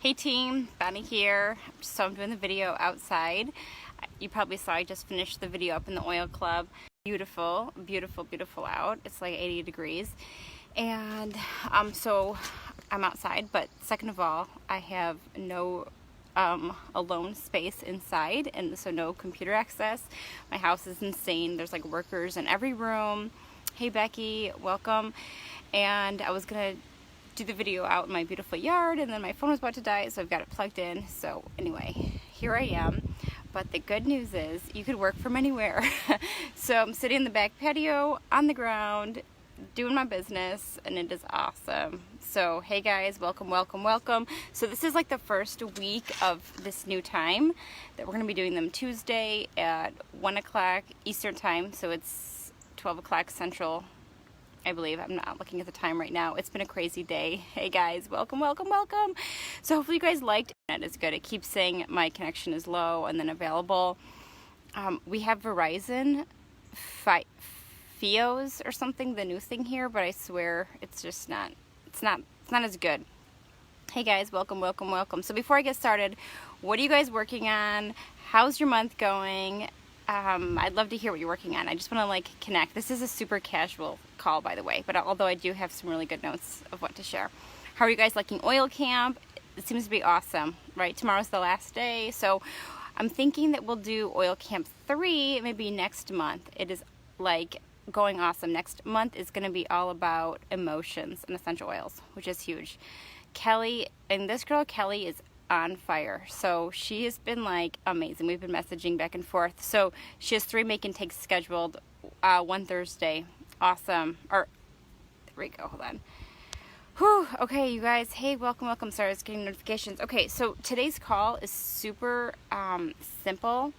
Hey team, Bonnie here. So I'm doing the video outside. You probably saw I just finished the video up in the oil club. Beautiful, beautiful, beautiful out. It's like 80 degrees. And so I'm outside, but second of all, I have no alone space inside, and so no computer access. My house is insane. There's like workers in every room. Hey Becky, welcome. And I was gonna do the video out in my beautiful yard, and then my phone was about to die, so I've got it plugged in. So anyway, here I am. But the good news is you could work from anywhere. So I'm sitting in the back patio on the ground doing my business, and it is awesome. So hey guys, welcome, welcome, welcome. So this is like the first week of this new time that we're gonna be doing them Tuesday at 1 o'clock Eastern time. So it's 12 o'clock Central, I believe. I'm not looking at the time right now. It's been a crazy day. Hey guys, welcome, welcome, welcome. So hopefully you guys liked it. It's good. It keeps saying my connection is low and then available. We have Verizon Fios or something, the new thing here, but I swear it's just not, it's not as good. Hey guys, welcome, welcome, welcome. So before I get started, what are you guys working on? How's your month going? I'd love to hear what you're working on. I just want to like connect. This is a super casual call, by the way, but although I do have some really good notes of what to share. How are you guys liking oil camp? It seems to be awesome, right? Tomorrow's the last day, so I'm thinking that we'll do oil camp 3 maybe next month. It is like going awesome. Next month is going to be all about emotions and essential oils, which is huge. Kelly, and this girl Kelly is on fire. So she has been like amazing. We've been messaging back and forth. So she has 3 make and takes scheduled, one Thursday. Awesome. Or there we go. Hold on. Whew. Okay, you guys. Hey, welcome, welcome. Sorry, I was getting notifications. Okay, so today's call is super simple,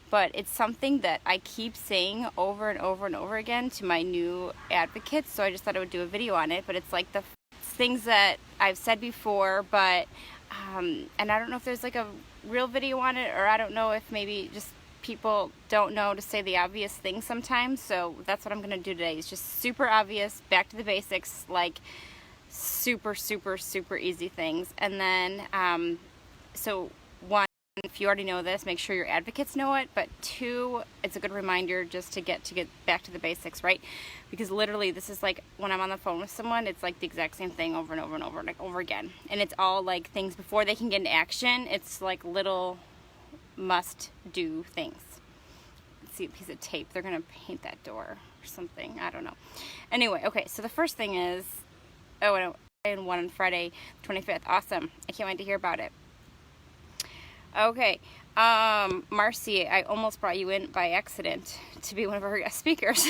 but it's something that I keep saying over and over and over again to my new advocates. So I just thought I would do a video on it. But it's like the things that I've said before, but and I don't know if there's like a real video on it, or I don't know if maybe just people don't know to say the obvious things sometimes. So that's what I'm going to do today. It's just super obvious, back to the basics, like super, super, super easy things. And then, so one, if you already know this, make sure your advocates know it. But 2, it's a good reminder just to get back to the basics, right? Because literally this is like when I'm on the phone with someone, it's like the exact same thing over and over and over and over again. And it's all like things before they can get into action. It's like little must do things. Let's see a piece of tape. They're going to paint that door or something. I don't know. Anyway, okay. So the first thing is, and one on Friday, 25th. Awesome. I can't wait to hear about it. Okay, Marcy, I almost brought you in by accident to be one of our guest speakers.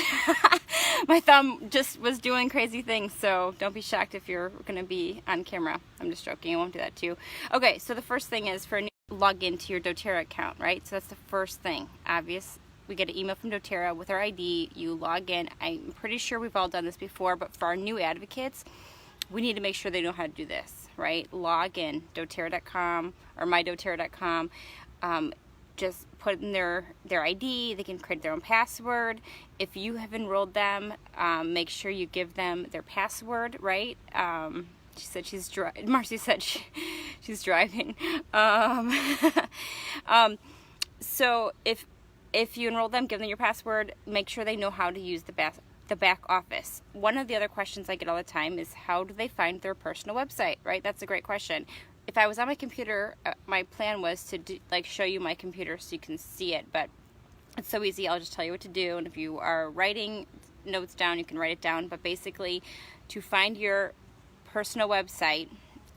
My thumb just was doing crazy things, so don't be shocked if you're going to be on camera. I'm just joking. I won't do that to you. Okay, so the first thing is for a new log into your doTERRA account, right? So that's the first thing. Obvious. We get an email from doTERRA with our ID. You log in. I'm pretty sure we've all done this before, but for our new advocates, we need to make sure they know how to do this, right? Log in, doTERRA.com or mydoTERRA.com. Just put in their ID. They can create their own password. If you have enrolled them, make sure you give them their password, right? She said Marcy said she's driving. So if you enroll them, give them your password. Make sure they know how to use the back office. One of the other questions I get all the time is how do they find their personal website, right? That's a great question. If I was on my computer, my plan was to show you my computer so you can see it, but it's so easy. I'll just tell you what to do, and if you are writing notes down, you can write it down. But basically, to find your personal website,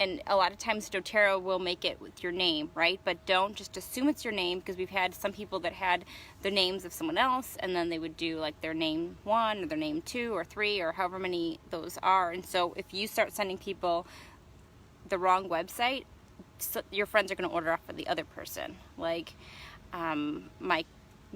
and a lot of times doTERRA will make it with your name, right? But don't just assume it's your name, because we've had some people that had the names of someone else, and then they would do like their name 1 or their name 2 or 3 or however many those are. And so if you start sending people the wrong website, so your friends are going to order off of the other person. Like was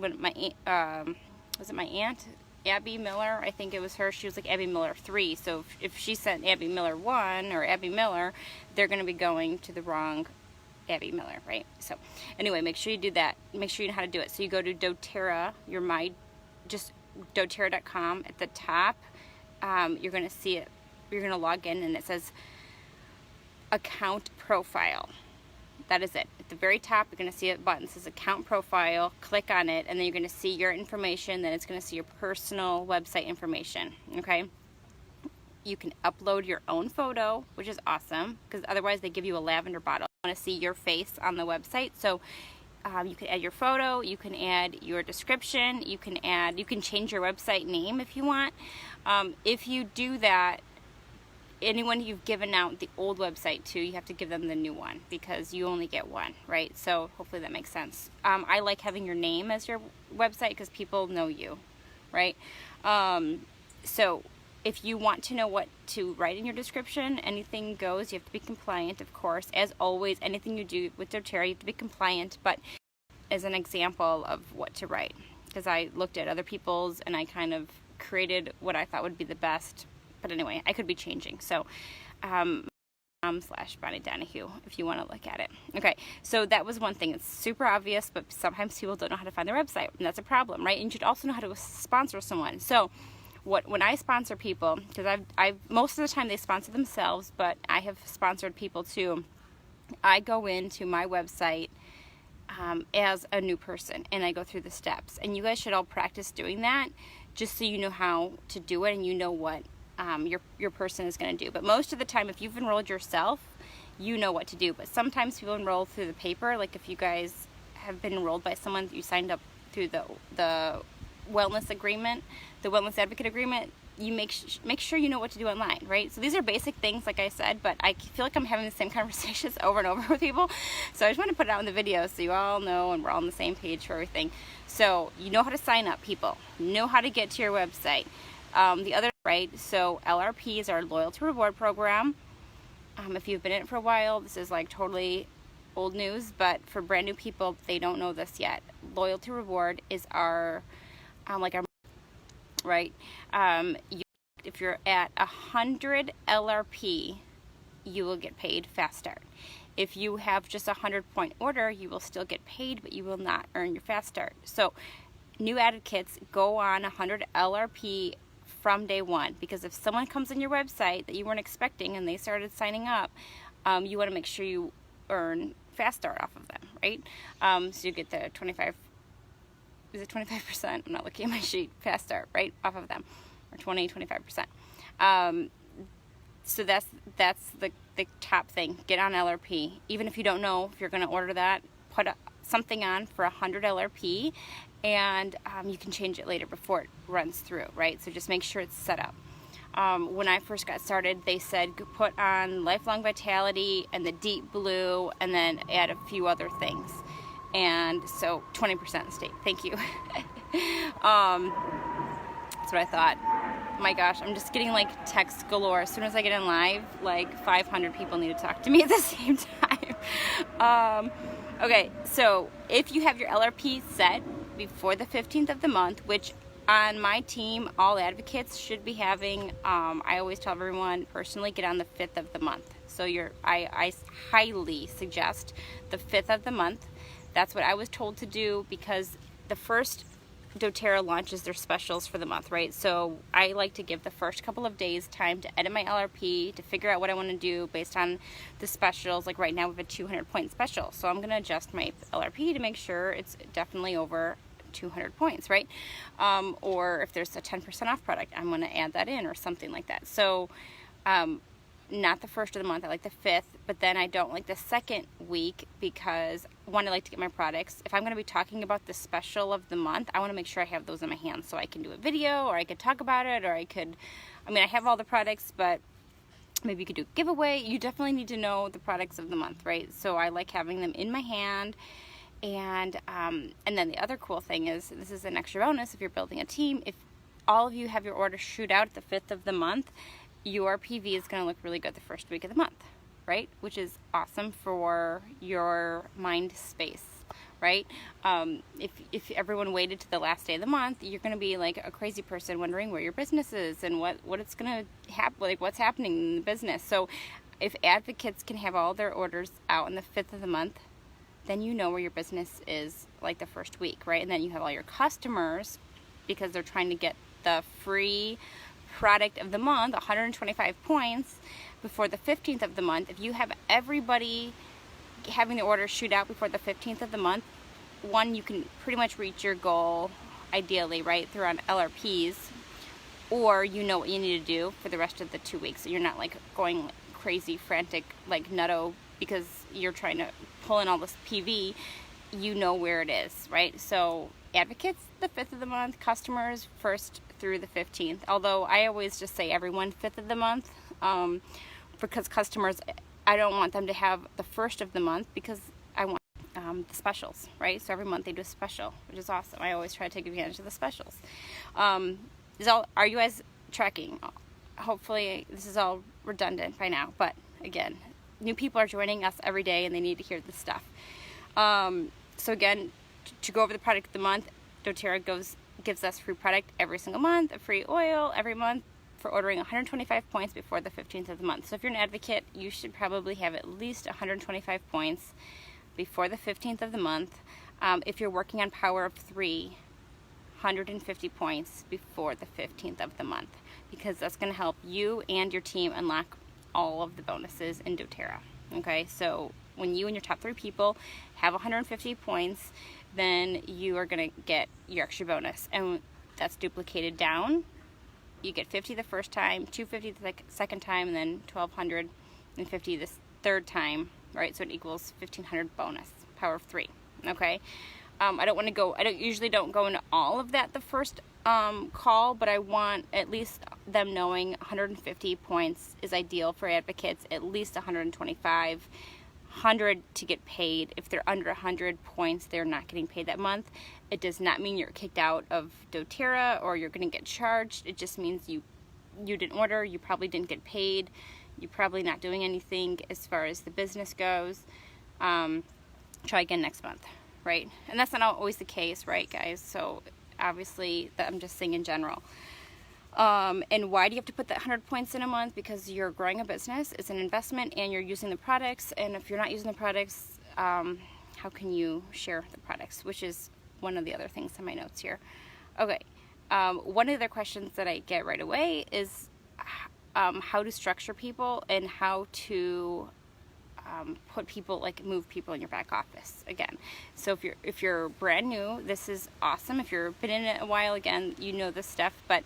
it my aunt Abby Miller? I think it was her. She was like Abby Miller 3. So if she sent Abby Miller 1 or Abby Miller, they're going to be going to the wrong Abby Miller, right? So anyway, make sure you do that. Make sure you know how to do it. So you go to doTERRA, just doTERRA.com. At the top, you're going to see it. You're going to log in, and it says account profile. That is it. At the very top, you're going to see a button that says account profile. Click on it, and then you're going to see your information. Then it's going to see your personal website information. Okay. You can upload your own photo, which is awesome, because otherwise they give you a lavender bottle. You want to see your face on the website, so you can add your photo, you can add your description, you can change your website name if you want. If you do that, anyone you've given out the old website to, you have to give them the new one, because you only get one, right? So hopefully that makes sense. I like having your name as your website because people know you, right? So if you want to know what to write in your description, anything goes. You have to be compliant, of course. As always, anything you do with doTERRA, you have to be compliant, but as an example of what to write, because I looked at other people's and I kind of created what I thought would be the best. But anyway, I could be changing. So, /Bonnie Donahue, if you want to look at it. Okay, so that was one thing. It's super obvious, but sometimes people don't know how to find their website, and that's a problem, right? And you should also know how to sponsor someone. So when I sponsor people, because I've most of the time they sponsor themselves, but I have sponsored people too. I go into my website as a new person, and I go through the steps. And you guys should all practice doing that, just so you know how to do it and you know what your person is going to do. But most of the time, if you've enrolled yourself, you know what to do. But sometimes people enroll through the paper. Like if you guys have been enrolled by someone, you signed up through the wellness agreement, the wellness advocate agreement, you make sure you know what to do online, right? So these are basic things, like I said, but I feel like I'm having the same conversations over and over with people. So I just want to put it out in the video so you all know and we're all on the same page for everything. So you know how to sign up, people. Know how to get to your website. The other, right, so LRP is our loyalty reward program. If you've been in it for a while, this is like totally old news, but for brand new people, they don't know this yet. Loyalty reward is our right? If you're at 100 LRP, you will get paid fast start. If you have just a 100-point order, you will still get paid, but you will not earn your fast start. So new advocates go on 100 LRP from day one, because if someone comes on your website that you weren't expecting and they started signing up, you want to make sure you earn fast start off of them, right? So you get the 25%, is it 25%? I'm not looking at my sheet, fast start, right, off of them, or 25%. So that's the top thing. Get on LRP. Even if you don't know if you're going to order that, put something on for 100 LRP, and you can change it later before it runs through, right? So just make sure it's set up. When I first got started, they said put on Lifelong Vitality and the Deep Blue, and then add a few other things. And so 20% state. Thank you. That's what I thought. My gosh, I'm just getting like texts galore. As soon as I get in live, like 500 people need to talk to me at the same time. Okay, so if you have your LRP set before the 15th of the month, which on my team, all advocates should be having, I always tell everyone personally, get on the 5th of the month. So I highly suggest the 5th of the month. That's what I was told to do, because the first doTERRA launches their specials for the month, right? So I like to give the first couple of days time to edit my LRP, to figure out what I want to do based on the specials. Like right now we have a 200-point special, so I'm going to adjust my LRP to make sure it's definitely over 200 points, right? Or if there's a 10% off product, I'm going to add that in or something like that. So not the first of the month, I like the 5th, but then I don't like the second week, because one, I like to get my products. If I'm going to be talking about the special of the month, I want to make sure I have those in my hands so I can do a video, or I could talk about it, or I have all the products, but maybe you could do a giveaway. You definitely need to know the products of the month, right? So I like having them in my hand. And then the other cool thing is, this is an extra bonus if you're building a team. If all of you have your order shoot out at the 5th of the month, your PV is going to look really good the first week of the month, right? Which is awesome for your mind space, right? If everyone waited to the last day of the month, you're going to be like a crazy person wondering where your business is and what it's going to happen, like what's happening in the business. So if advocates can have all their orders out on the 5th of the month, then you know where your business is like the first week, right? And then you have all your customers, because they're trying to get the free product of the month, 125 points, before the 15th of the month. If you have everybody having the order shoot out before the 15th of the month, one, you can pretty much reach your goal ideally, right, through on LRPs, or you know what you need to do for the rest of the 2 weeks. So you're not like going crazy, frantic, like nutto because you're trying to pull in all this PV. You know where it is, right? So advocates, the 5th of the month, customers 1st through the 15th. Although I always just say everyone 5th of the month, because customers, I don't want them to have the 1st of the month because I want the specials, right? So every month they do a special, which is awesome. I always try to take advantage of the specials. Are you guys tracking? Hopefully this is all redundant by now, but again, new people are joining us every day and they need to hear this stuff. So again, to go over the product of the month, doTERRA gives us free product every single month, a free oil every month for ordering 125 points before the 15th of the month. So if you're an advocate, you should probably have at least 125 points before the 15th of the month. If you're working on Power of 3, 150 points before the 15th of the month, because that's going to help you and your team unlock all of the bonuses in doTERRA. Okay, so when you and your top 3 people have 150 points, then you are going to get your extra bonus, and that's duplicated down. You get 50 the first time, 250 the second time, and then 1250 the third time, right? So it equals 1500 bonus, Power of 3. Okay, I usually don't go into all of that the first call, but I want at least them knowing 150 points is ideal for advocates, at least 125, 100 to get paid. If they're under 100 points, they're not getting paid that month. It does not mean you're kicked out of doTERRA or you're going to get charged. It just means you didn't order, you probably didn't get paid, you're probably not doing anything as far as the business goes. Try again next month, right? And that's not always the case, right, guys? So obviously, I'm just saying in general. And why do you have to put that 100 points in a month? Because you're growing a business, it's an investment, and you're using the products. And if you're not using the products, how can you share the products? Which is one of the other things in my notes here. Okay, one of the other questions that I get right away is how to structure people and how to put people, like move people in your back office again. So if you're brand new, this is awesome. If you've been in it a while, again, you know this stuff. But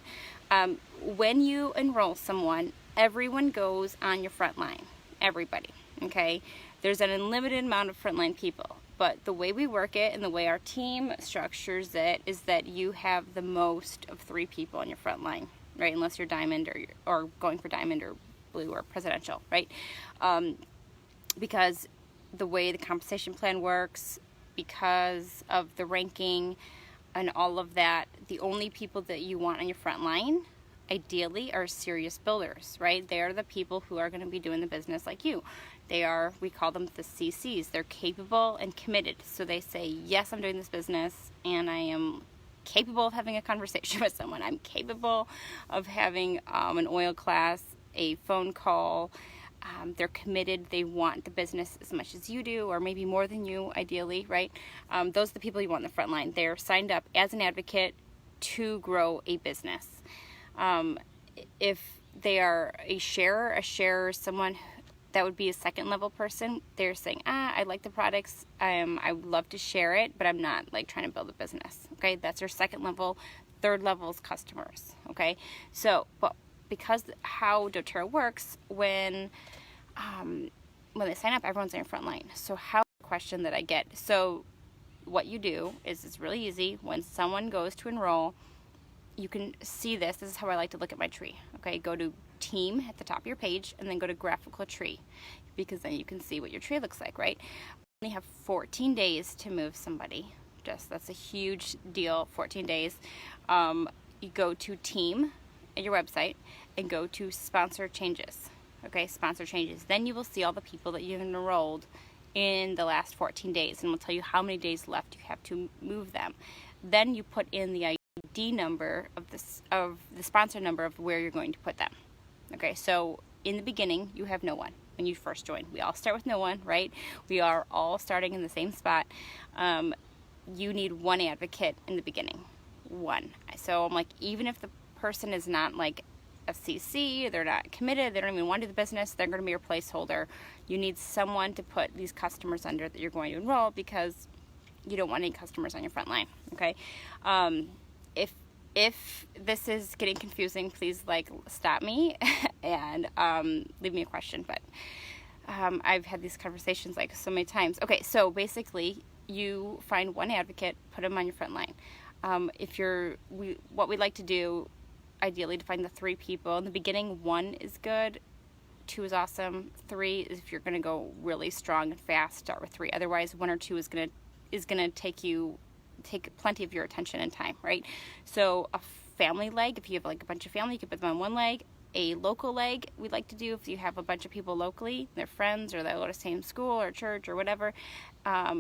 when you enroll someone, everyone goes on your front line. Everybody. Okay. There's an unlimited amount of frontline people. But the way we work it and the way our team structures it is that you have the most of 3 people on your front line, right? Unless you're diamond or going for diamond or blue or presidential, right? Because the way the compensation plan works, because of the ranking and all of that, the only people that you want on your front line, ideally, are serious builders, right? They are the people who are going to be doing the business like you. They are, we call them the CCs. They're capable and committed. So they say, yes, I'm doing this business, and I am capable of having a conversation with someone. I'm capable of having an oil class, a phone call. They're committed. They want the business as much as you do, or maybe more than you, ideally, right? Those are the people you want in the front line. They're signed up as an advocate to grow a business. If they are a sharer is someone that would be a second level person. They're saying, I like the products. I would love to share it, but I'm not like trying to build a business. Okay, that's their second level. Third level is customers. Okay, so but because how doTERRA works, when they sign up, everyone's on your front line. So how question that I get. So what you do is it's really easy. When someone goes to enroll, you can see this. This is how I like to look at my tree. Okay, go to team at the top of your page and then go to graphical tree, because then you can see what your tree looks like, right? You only have 14 days to move somebody. That's a huge deal, 14 days. You go to team at your website and go to sponsor changes. Okay, sponsor changes. Then you will see all the people that you've enrolled in the last 14 days, and we'll tell you how many days left you have to move them. Then you put in the ID number of the sponsor number of where you're going to put them. Okay, so in the beginning, you have no one when you first join. We all start with no one, right? We are all starting in the same spot. You need one advocate in the beginning. One. So I'm like, even if the person is not like a CC, they're not committed, they don't even want to do the business, they're going to be your placeholder. You need someone to put these customers under that you're going to enroll, because you don't want any customers on your front line, okay? If this is getting confusing, please stop me and leave me a question. But I've had these conversations so many times. Okay, so basically you find one advocate, put them on your front line. What we like to do, ideally, to find the 3 people. In the beginning, 1 is good, 2 is awesome, 3 is if you're going to go really strong and fast, start with 3. Otherwise, 1 or 2 is going to take plenty of your attention and time, right? So a family leg, if you have a bunch of family, you can put them on one leg. A local leg, we like to do if you have a bunch of people locally, they're friends or they go to the same school or church or whatever,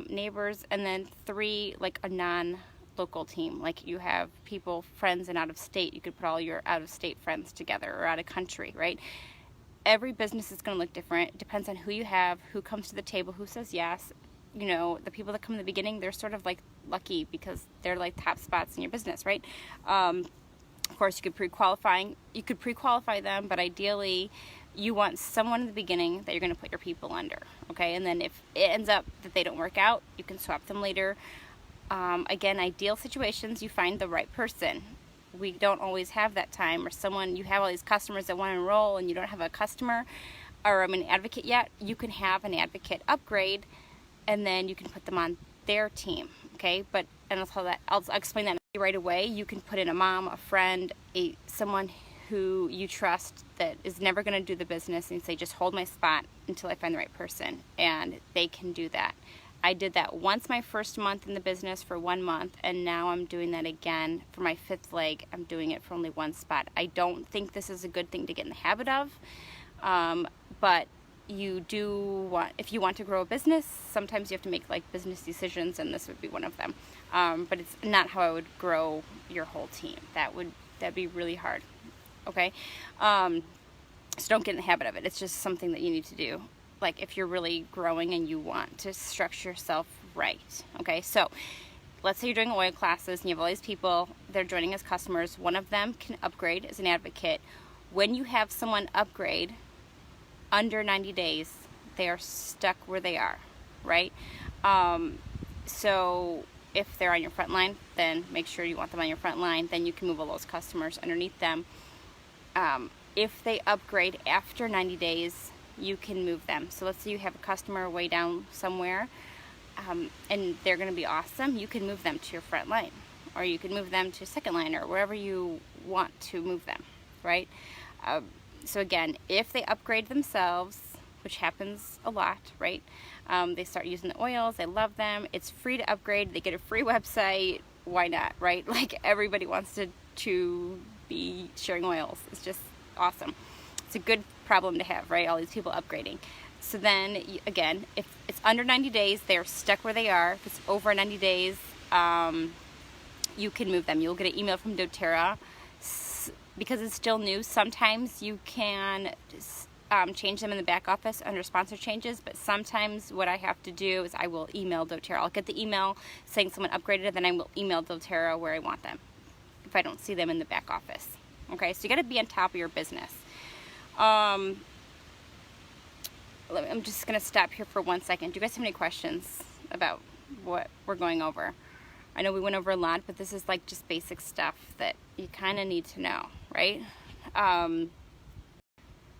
neighbors. And then 3, a non-local team, you have people, friends, and out of state. You could put all your out of state friends together, or out of country, right? Every business is going to look different. It depends on who you have, who comes to the table, who says yes. The people that come in the beginning, they're sort of lucky, because they're top spots in your business, right? Of course, you could pre-qualify them, but ideally you want someone in the beginning that you're going to put your people under, okay? And then if it ends up that they don't work out, you can swap them later. Again, ideal situations, you find the right person. We don't always have that time, or you have all these customers that want to enroll and you don't have a customer or an advocate yet. You can have an advocate upgrade, and then you can put them on their team, okay? I'll explain that right away. You can put in a mom, a friend, someone who you trust that is never going to do the business, and say, just hold my spot until I find the right person, and they can do that. I did that once my first month in the business for 1 month, and now I'm doing that again for my 5th leg. I'm doing it for only 1 spot. I don't think this is a good thing to get in the habit of, but if you want to grow a business, sometimes you have to make business decisions, and this would be one of them. But it's not how I would grow your whole team. That'd be really hard. Okay, so don't get in the habit of it. It's just something that you need to do. If you're really growing and you want to structure yourself right. Okay, so let's say you're doing oil classes and you have all these people. They're joining as customers. One of them can upgrade as an advocate. When you have someone upgrade under 90 days, they are stuck where they are, right? So if they're on your front line, then make sure you want them on your front line. Then you can move all those customers underneath them. If they upgrade after 90 days, you can move them. So let's say you have a customer way down somewhere, and they're going to be awesome. You can move them to your front line, or you can move them to second line, or wherever you want to move them, right? So again, if they upgrade themselves, which happens a lot, right? They start using the oils, they love them, it's free to upgrade, they get a free website, why not, right? Everybody wants to be sharing oils. It's just awesome. It's a good problem to have, right? All these people upgrading. So then, again, if it's under 90 days, they're stuck where they are. If it's over 90 days, you can move them. You'll get an email from doTERRA. Because it's still new, sometimes you can change them in the back office under sponsor changes, but sometimes what I have to do is I will email doTERRA. I'll get the email saying someone upgraded, and then I will email doTERRA where I want them if I don't see them in the back office. Okay, so you got to be on top of your business. I'm just going to stop here for 1 second. Do you guys have any questions about what we're going over? I know we went over a lot, but this is just basic stuff that you kind of need to know, right?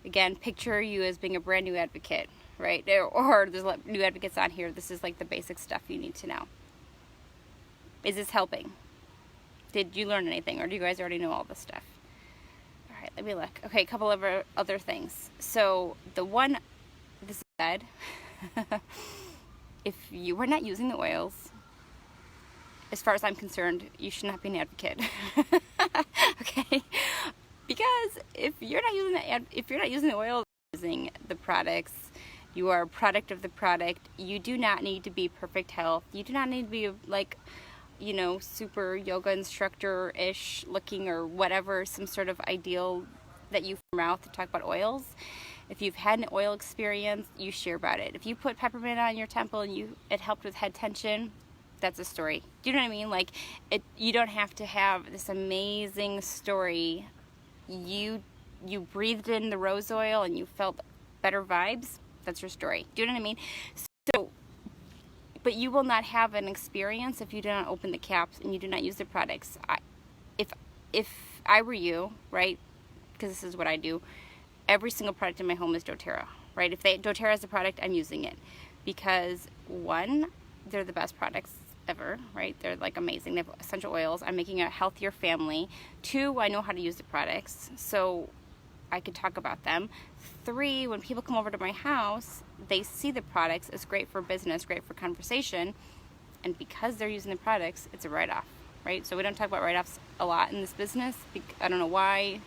Again, picture you as being a brand new advocate, right? Or there's new advocates on here. This is the basic stuff you need to know. Is this helping? Did you learn anything, or do you guys already know all this stuff? All right, let me look. Okay, a couple of other things. So this said, if you were not using the oils, as far as I'm concerned, you should not be an advocate. Okay, because if you're not using the oil, using the products, you are a product of the product. You do not need to be perfect health. You do not need to be super yoga instructor-ish looking, or whatever, some sort of ideal that you from mouth to talk about oils. If you've had an oil experience, you share about it. If you put peppermint on your temple and it helped with head tension, that's a story. Do you know what I mean? You don't have to have this amazing story. You you breathed in the rose oil and you felt better vibes, that's your story. Do you know what I mean? So, but you will not have an experience if you do not open the caps and you do not use the products. If I were you, right, because this is what I do, every single product in my home is doTERRA, right? If doTERRA is a product, I'm using it because, one, they're the best products ever, right? They're like amazing. They have essential oils. I'm making a healthier family. 2, I know how to use the products, so I could talk about them. 3, when people come over to my house, they see the products. It's great for business, great for conversation, and because they're using the products, it's a write-off, right? So we don't talk about write-offs a lot in this business. I don't know why,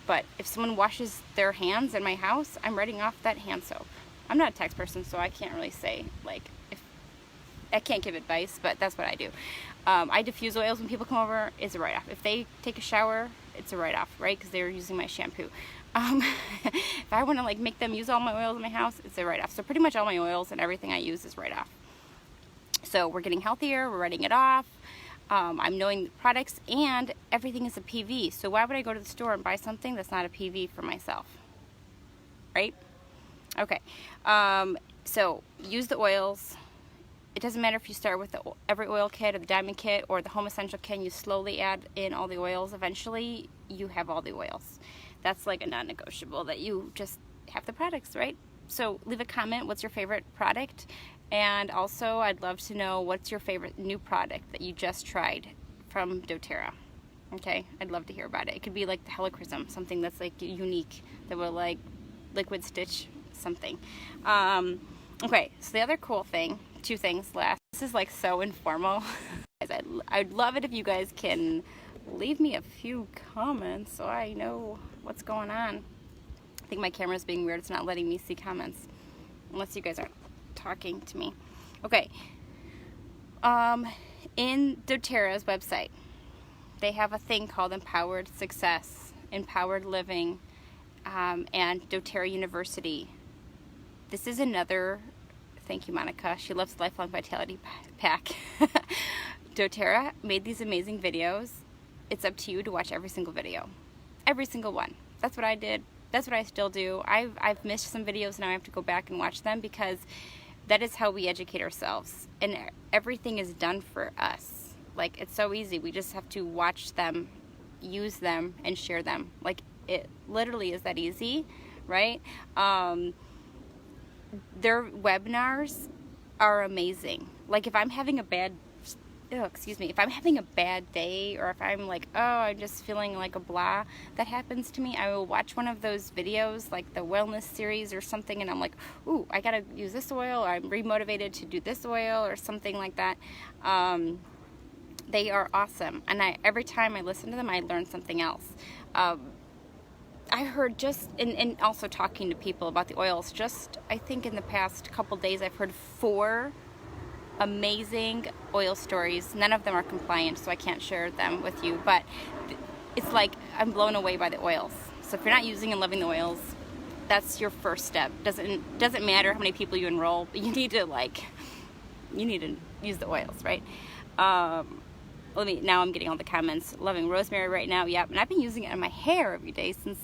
but if someone washes their hands in my house, I'm writing off that hand soap. I'm not a tax person, so I can't really say, like, I can't give advice, but that's what I do. I diffuse oils when people come over. It's a write-off. If they take a shower, it's a write-off, right? Because they're using my shampoo. If I want to like make them use all my oils in my house, it's a write-off. So pretty much all my oils and everything I use is write-off. So we're getting healthier. We're writing it off. I'm knowing the products, and everything is a PV. So why would I go to the store and buy something that's not a PV for myself, right? Okay. So use the oils. It doesn't matter if you start with the Every Oil Kit or the Diamond Kit or the Home Essential Kit, and you slowly add in all the oils. Eventually, you have all the oils. That's like a non-negotiable, that you just have the products, right? So leave a comment. What's your favorite product? And also, I'd love to know what's your favorite new product that you just tried from doTERRA. Okay, I'd love to hear about it. It could be like the Helichrysum, something that's like unique, that will like liquid stitch something. Okay, so the other cool thing, 2 things last. This is like so informal. I'd love it if you guys can leave me a few comments so I know what's going on. I think my camera's being weird. It's not letting me see comments unless you guys aren't talking to me. Okay. In doTERRA's website, they have a thing called Empowered Success, Empowered Living, and doTERRA University. This is another, thank you Monica, she loves the Lifelong Vitality Pack. doTERRA made these amazing videos. It's up to you to watch every single video. Every single one. That's what I did. That's what I still do. I've missed some videos, now I have to go back and watch them, because that is how we educate ourselves. And everything is done for us. Like, it's so easy. We just have to watch them, use them, and share them. Like, it literally is that easy, right? Their webinars are amazing. Like, if I'm having a bad if I'm having a bad day, or if I'm like, oh, I'm just feeling like a blah, that happens to me, I will watch one of those videos, like the wellness series or something, and I'm like, ooh, I gotta use this oil, or I'm remotivated to do this oil, or something like that. They are awesome, and every time I listen to them, I learn something else. I heard just, and also talking to people about the oils, just, I think in the past couple days, I've heard 4 amazing oil stories. None of them are compliant, so I can't share them with you, but it's like I'm blown away by the oils. So if you're not using and loving the oils, that's your first step. Doesn't matter how many people you enroll, but you need to use the oils, right? Now I'm getting all the comments. Loving rosemary right now. Yep. And I've been using it in my hair every day since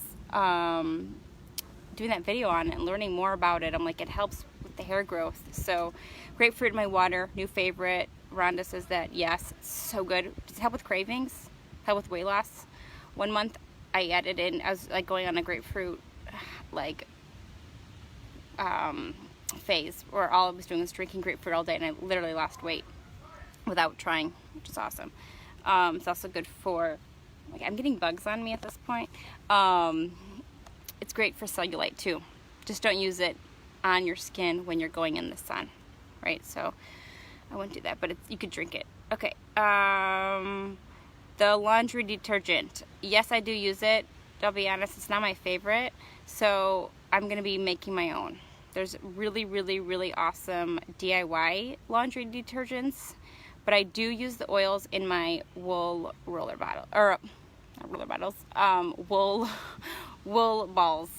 doing that video on it and learning more about it. I'm like, it helps with the hair growth. So grapefruit in my water, new favorite. Rhonda says that, yes, it's so good. Does it help with cravings? Help with weight loss? 1 month I added in, I was like going on a grapefruit like phase where all I was doing was drinking grapefruit all day, and I literally lost weight without trying, which is awesome. It's also good for, like, I'm getting bugs on me at this point. It's great for cellulite too. Just don't use it on your skin when you're going in the sun, right? So I wouldn't do that, but you could drink it. Okay. The laundry detergent. Yes, I do use it. I'll be honest, it's not my favorite. So I'm going to be making my own. There's really, really, really awesome DIY laundry detergents. But I do use the oils in my wool roller bottle, or not roller bottles, wool balls.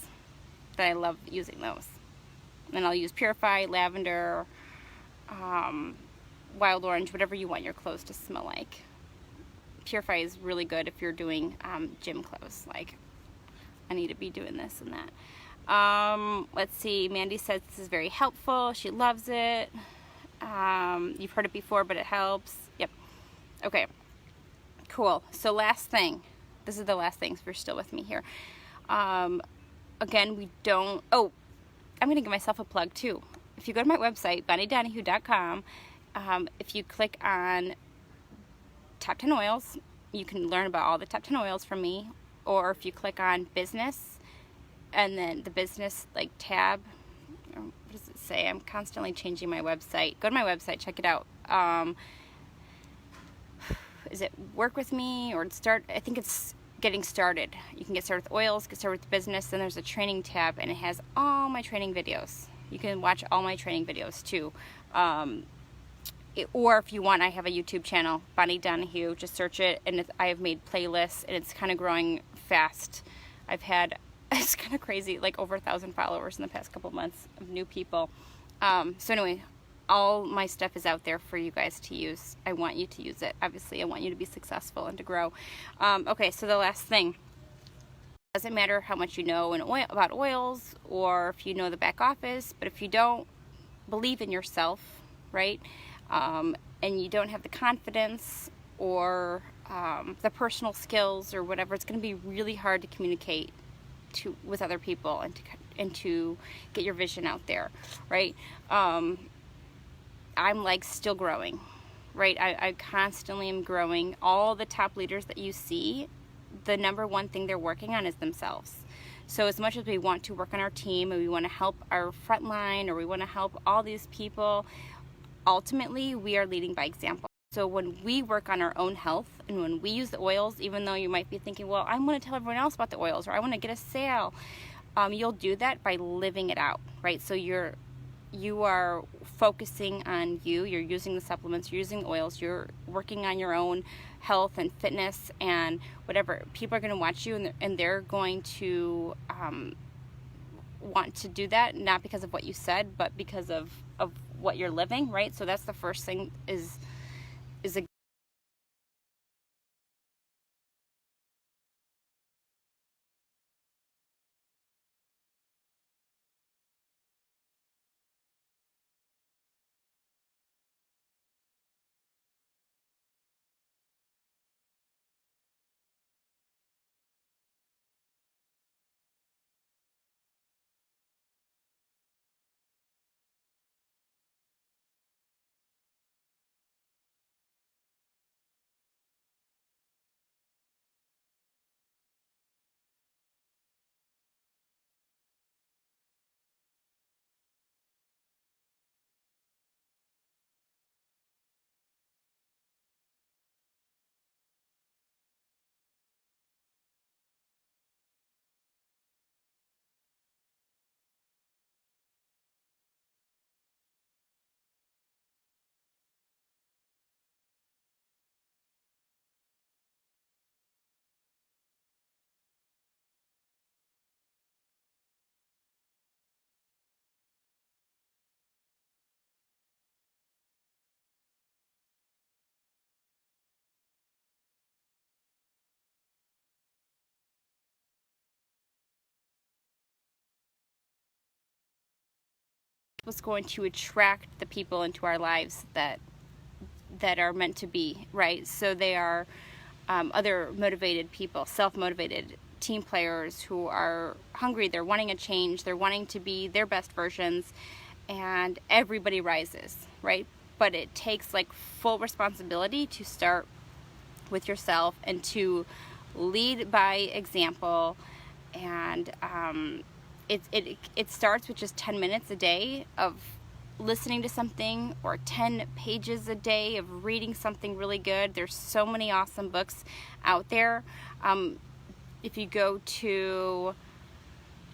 That I love using those. And I'll use Purify, lavender, wild orange, whatever you want your clothes to smell like. Purify is really good if you're doing gym clothes. Like, I need to be doing this and that. Let's see, Mandy says this is very helpful. She loves it. You've heard it before, but it helps. Yep. Okay. Cool. So last thing. This is the last thing, if you're still with me here. Again, we don't... Oh, I'm going to give myself a plug, too. If you go to my website, BonnieDonahue.com, if you click on Top 10 Oils, you can learn about all the Top 10 Oils from me. Or if you click on Business, and then the Business, like, tab... What does it say? I'm constantly changing my website. Go to my website, check it out. Is it Work With Me or Start? I think it's Getting Started. You can get started with oils, get started with business, then there's a training tab, and it has all my training videos. You can watch all my training videos too. Or if you want, I have a YouTube channel, Bonnie Donahue. Just search it, and I have made playlists, and it's kind of growing fast. I've had... It's kind of crazy, like over 1,000 followers in the past couple months of new people. So anyway, all my stuff is out there for you guys to use. I want you to use it. Obviously, I want you to be successful and to grow. Okay, so the last thing. It doesn't matter how much you know about oils or if you know the back office, but if you don't believe in yourself, right, and you don't have the confidence or the personal skills or whatever, it's going to be really hard to communicate with other people and to get your vision out there, right? I'm like still growing, right? I constantly am growing. All the top leaders that you see, the number one thing they're working on is themselves. So as much as we want to work on our team and we want to help our front line or we want to help all these people, ultimately we are leading by example. So when we work on our own health and when we use the oils, even though you might be thinking, well, I want to tell everyone else about the oils or I want to get a sale, you'll do that by living it out, right? So you are focusing on you, you're using the supplements, you're using oils, you're working on your own health and fitness and whatever. People are going to watch you and they're going to want to do that, not because of what you said, but because of what you're living, right? So that's the first thing is a what's going to attract the people into our lives that are meant to be, right? So they are other motivated people, self-motivated team players who are hungry, they're wanting a change, they're wanting to be their best versions, and everybody rises, right? But it takes like full responsibility to start with yourself and to lead by example. And it starts with just 10 minutes a day of listening to something, or 10 pages a day of reading something really good. There's so many awesome books out there. If you go to,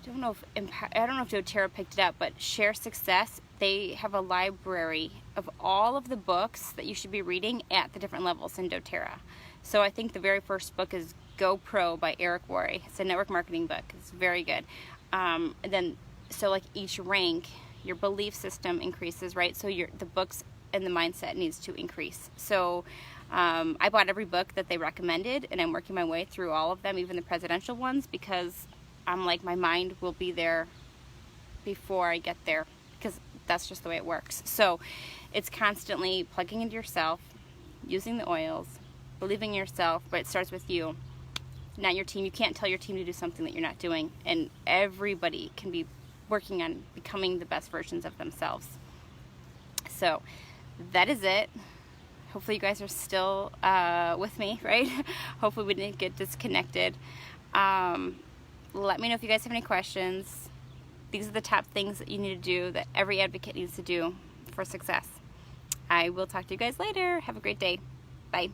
I don't know if doTERRA picked it up, but Share Success, they have a library of all of the books that you should be reading at the different levels in doTERRA. So I think the very first book is Go Pro by Eric Worre. It's a network marketing book. It's very good. And then, so like each rank, your belief system increases, right? So the books and the mindset needs to increase. So I bought every book that they recommended, and I'm working my way through all of them, even the presidential ones, because I'm like, my mind will be there before I get there, because that's just the way it works. So it's constantly plugging into yourself, using the oils, believing in yourself, but it starts with you, not your team. You can't tell your team to do something that you're not doing, and everybody can be working on becoming the best versions of themselves. So that is it. Hopefully you guys are still with me, right? Hopefully we didn't get disconnected. Let me know if you guys have any questions. These are the top things that you need to do, that every advocate needs to do for success. I will talk to you guys later. Have a great day. Bye.